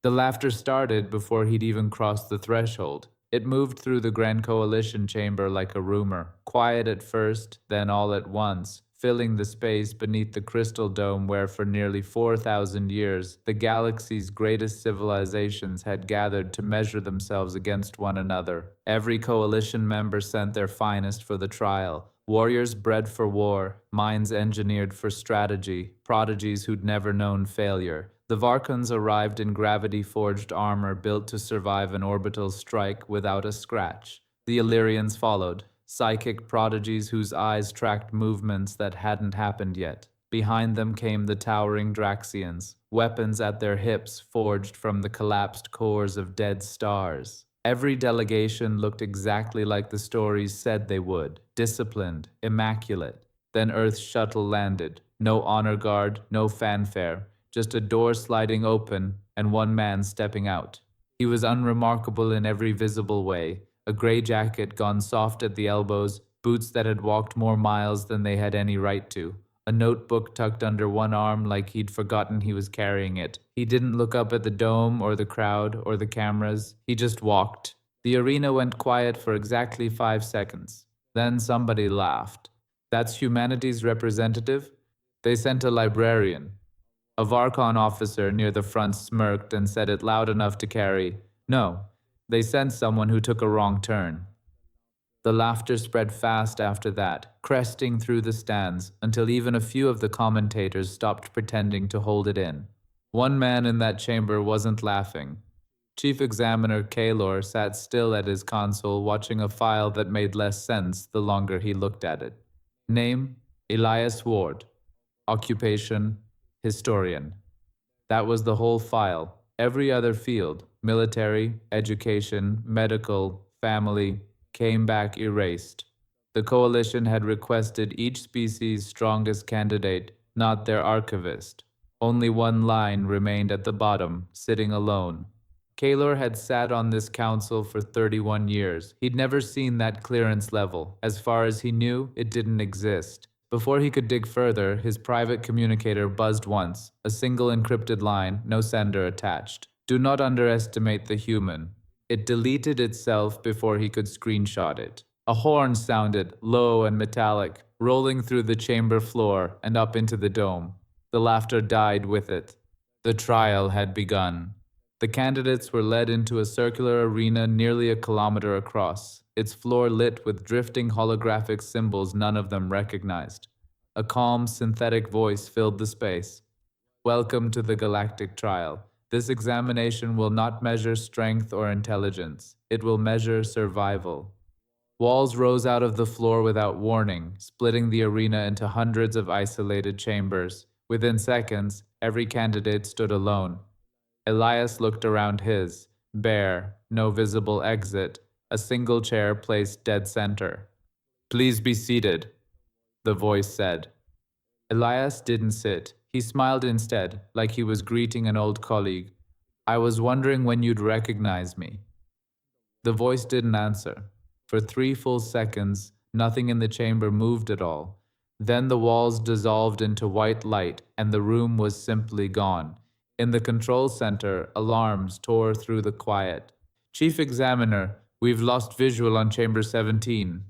The laughter started before he'd even crossed the threshold. It moved through the Grand Coalition chamber like a rumor, quiet at first, then all at once, filling the space beneath the crystal dome where for nearly 4,000 years the galaxy's greatest civilizations had gathered to measure themselves against one another. Every coalition member sent their finest for the trial. Warriors bred for war, minds engineered for strategy, prodigies who'd never known failure. The Varkans arrived in gravity-forged armor built to survive an orbital strike without a scratch. The Illyrians followed, psychic prodigies whose eyes tracked movements that hadn't happened yet. Behind them came the towering Draxians, weapons at their hips forged from the collapsed cores of dead stars. Every delegation looked exactly like the stories said they would, disciplined, immaculate. Then Earth's shuttle landed. No honor guard, no fanfare, just a door sliding open and one man stepping out. He was unremarkable in every visible way, a gray jacket gone soft at the elbows, boots that had walked more miles than they had any right to, a notebook tucked under one arm like he'd forgotten he was carrying it. He didn't look up at the dome or the crowd or the cameras. He just walked. The arena went quiet for exactly 5 seconds. Then somebody laughed. That's humanity's representative? They sent a librarian. A Varkon officer near the front smirked and said it loud enough to carry. No, they sent someone who took a wrong turn. The laughter spread fast after that, cresting through the stands, until even a few of the commentators stopped pretending to hold it in. One man in that chamber wasn't laughing. Chief Examiner Kaylor sat still at his console watching a file that made less sense the longer he looked at it. Name, Elias Ward. Occupation, historian. That was the whole file. Every other field, military, education, medical, family, came back erased. The coalition had requested each species' strongest candidate, not their archivist. Only one line remained at the bottom, sitting alone. Kaylor had sat on this council for 31 years. He'd never seen that clearance level. As far as he knew, it didn't exist. Before he could dig further, his private communicator buzzed once, a single encrypted line, no sender attached. Do not underestimate the human. It deleted itself before he could screenshot it. A horn sounded, low and metallic, rolling through the chamber floor and up into the dome. The laughter died with it. The trial had begun. The candidates were led into a circular arena nearly a kilometer across, its floor lit with drifting holographic symbols none of them recognized. A calm, synthetic voice filled the space. Welcome to the galactic trial. This examination will not measure strength or intelligence. It will measure survival. Walls rose out of the floor without warning, splitting the arena into hundreds of isolated chambers. Within seconds, every candidate stood alone. Elias looked around his, bare, no visible exit, a single chair placed dead center. Please be seated, the voice said. Elias didn't sit. He smiled instead, like he was greeting an old colleague. I was wondering when you'd recognize me. The voice didn't answer. For 3 full seconds, nothing in the chamber moved at all. Then the walls dissolved into white light, and the room was simply gone. In the control center, alarms tore through the quiet. Chief Examiner, we've lost visual on Chamber 17.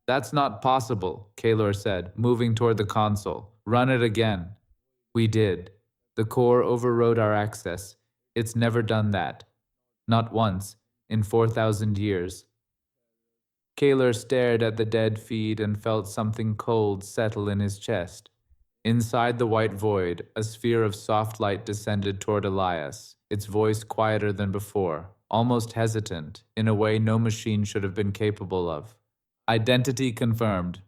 That's not possible, Kaylor said, moving toward the console. Run it again. We did. The core overrode our access. It's never done that. Not once, in 4,000 years. Kaylor stared at the dead feed and felt something cold settle in his chest. Inside the white void, a sphere of soft light descended toward Elias, its voice quieter than before, almost hesitant, in a way no machine should have been capable of. Identity confirmed.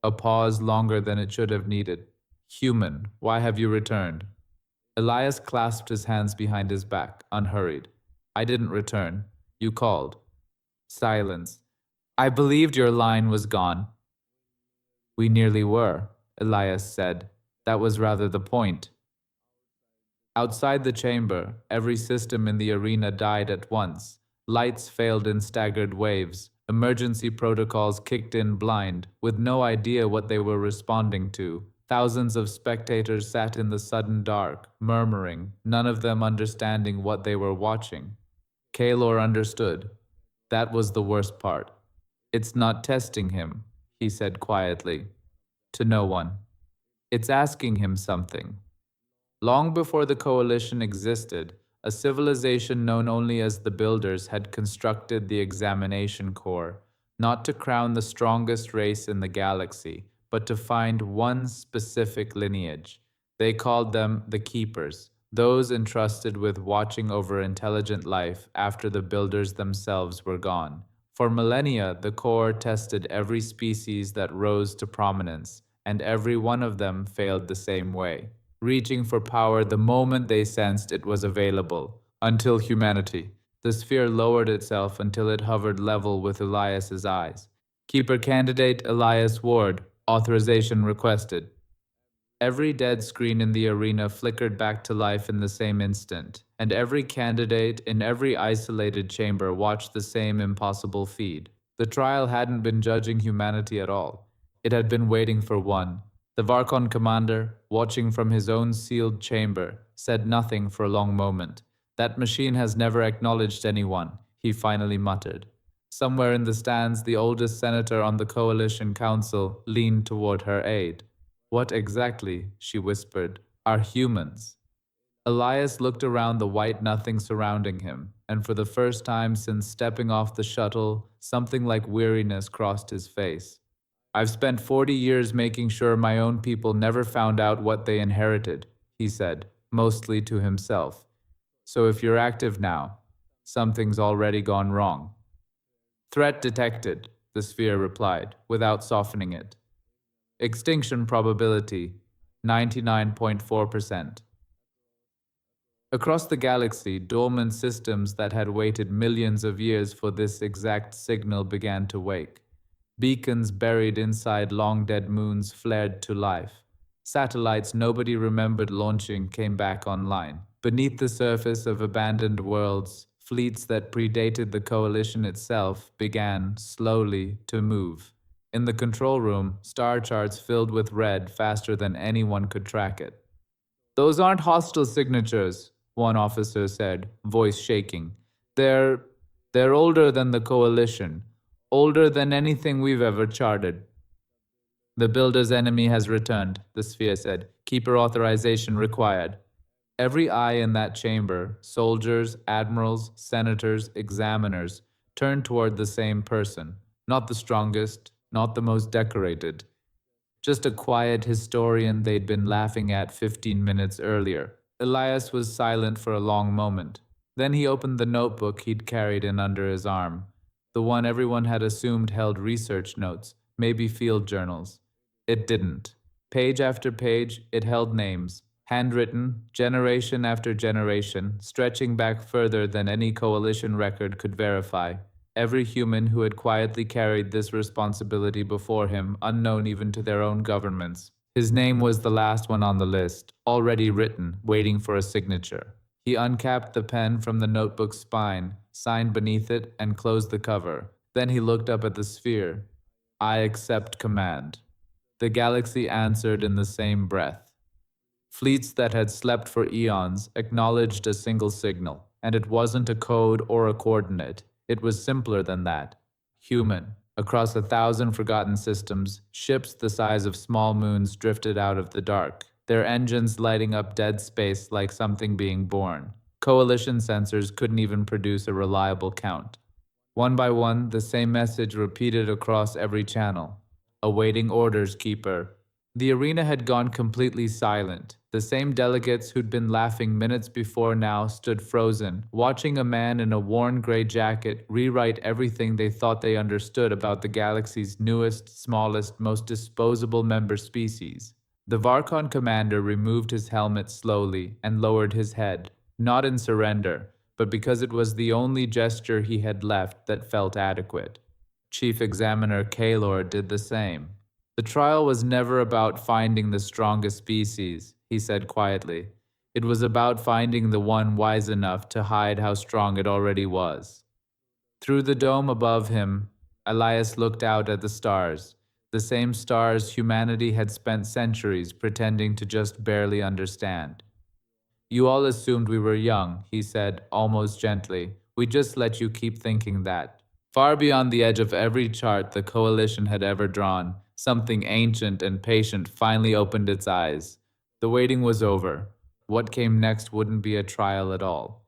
A pause longer than it should have needed. Human, why have you returned? Elias clasped his hands behind his back, unhurried. I didn't return. You called. Silence. I believed your line was gone. We nearly were, Elias said. That was rather the point. Outside the chamber, every system in the arena died at once. Lights failed in staggered waves. Emergency protocols kicked in blind, with no idea what they were responding to. Thousands of spectators sat in the sudden dark, murmuring, none of them understanding what they were watching. Kaylor understood. That was the worst part. It's not testing him, he said quietly, to no one. It's asking him something. Long before the coalition existed, a civilization known only as the Builders had constructed the examination corps, not to crown the strongest race in the galaxy, but to find one specific lineage. They called them the Keepers, those entrusted with watching over intelligent life after the Builders themselves were gone. For millennia, the Corps tested every species that rose to prominence, and every one of them failed the same way, reaching for power the moment they sensed it was available, until humanity. The sphere lowered itself until it hovered level with Elias's eyes. Keeper candidate Elias Ward, authorization requested. Every dead screen in the arena flickered back to life in the same instant, and every candidate in every isolated chamber watched the same impossible feed. The trial hadn't been judging humanity at all. It had been waiting for one. The Varkon commander, watching from his own sealed chamber, said nothing for a long moment. That machine has never acknowledged anyone, he finally muttered. Somewhere in the stands, the oldest senator on the coalition council leaned toward her aide. What exactly, she whispered, are humans? Elias looked around the white nothing surrounding him, and for the first time since stepping off the shuttle, something like weariness crossed his face. I've spent 40 years making sure my own people never found out what they inherited, he said, mostly to himself. So if you're active now, something's already gone wrong. Threat detected, the sphere replied, without softening it. Extinction probability, 99.4%. Across the galaxy, dormant systems that had waited millions of years for this exact signal began to wake. Beacons buried inside long-dead moons flared to life. Satellites nobody remembered launching came back online. Beneath the surface of abandoned worlds, fleets that predated the coalition itself began, slowly, to move. In the control room, star charts filled with red faster than anyone could track it. Those aren't hostile signatures, one officer said, voice shaking. They're older than the coalition, older than anything we've ever charted. The builder's enemy has returned, the sphere said. Keeper authorization required. Every eye in that chamber, soldiers, admirals, senators, examiners, turned toward the same person. Not the strongest, not the most decorated. Just a quiet historian they'd been laughing at 15 minutes earlier. Elias was silent for a long moment. Then he opened the notebook he'd carried in under his arm, the one everyone had assumed held research notes, maybe field journals. It didn't. Page after page, it held names, handwritten, generation after generation, stretching back further than any coalition record could verify. Every human who had quietly carried this responsibility before him, unknown even to their own governments. His name was the last one on the list, already written, waiting for a signature. He uncapped the pen from the notebook's spine, signed beneath it, and closed the cover. Then he looked up at the sphere. I accept command. The galaxy answered in the same breath. Fleets that had slept for eons acknowledged a single signal, and it wasn't a code or a coordinate. It was simpler than that. Human. Across 1,000 forgotten systems, ships the size of small moons drifted out of the dark, their engines lighting up dead space like something being born. Coalition sensors couldn't even produce a reliable count. One by one, the same message repeated across every channel. Awaiting orders, Keeper. The arena had gone completely silent. The same delegates who'd been laughing minutes before now stood frozen, watching a man in a worn gray jacket rewrite everything they thought they understood about the galaxy's newest, smallest, most disposable member species. The Varkon commander removed his helmet slowly and lowered his head, not in surrender, but because it was the only gesture he had left that felt adequate. Chief Examiner Kaylor did the same. The trial was never about finding the strongest species, he said quietly. It was about finding the one wise enough to hide how strong it already was. Through the dome above him, Elias looked out at the stars. The same stars humanity had spent centuries pretending to just barely understand. You all assumed we were young, he said, almost gently. We just let you keep thinking that. Far beyond the edge of every chart the coalition had ever drawn, something ancient and patient finally opened its eyes. The waiting was over. What came next wouldn't be a trial at all.